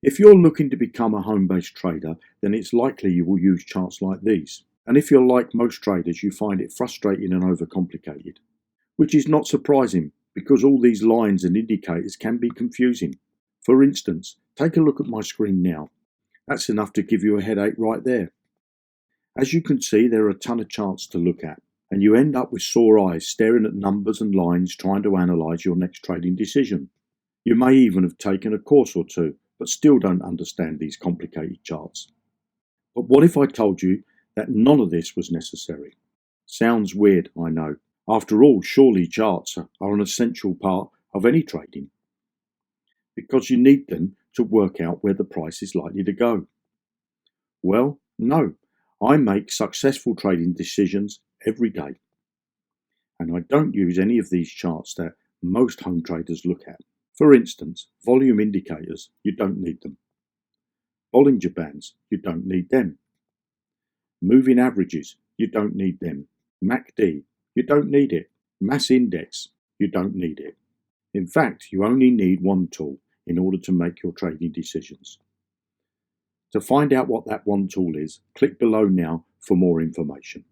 If you're looking to become a home-based trader, then it's likely you will use charts like these. And if you're like most traders, you find it frustrating and overcomplicated, which is not surprising because all these lines and indicators can be confusing. For instance, take a look at my screen now. That's enough to give you a headache right there. As you can see, there are a ton of charts to look at, and you end up with sore eyes staring at numbers and lines trying to analyse your next trading decision. You may even have taken a course or two, but still don't understand these complicated charts. But what if I told you that none of this was necessary? Sounds weird, I know. After all, surely charts are an essential part of any trading, because you need them to work out where the price is likely to go. Well, no. I make successful trading decisions every day. And I don't use any of these charts that most home traders look at. For instance, volume indicators, you don't need them. Bollinger Bands, you don't need them. Moving averages, you don't need them. MACD, you don't need it. Mass index, you don't need it. In fact, you only need one tool in order to make your trading decisions. To find out what that one tool is, click below now for more information.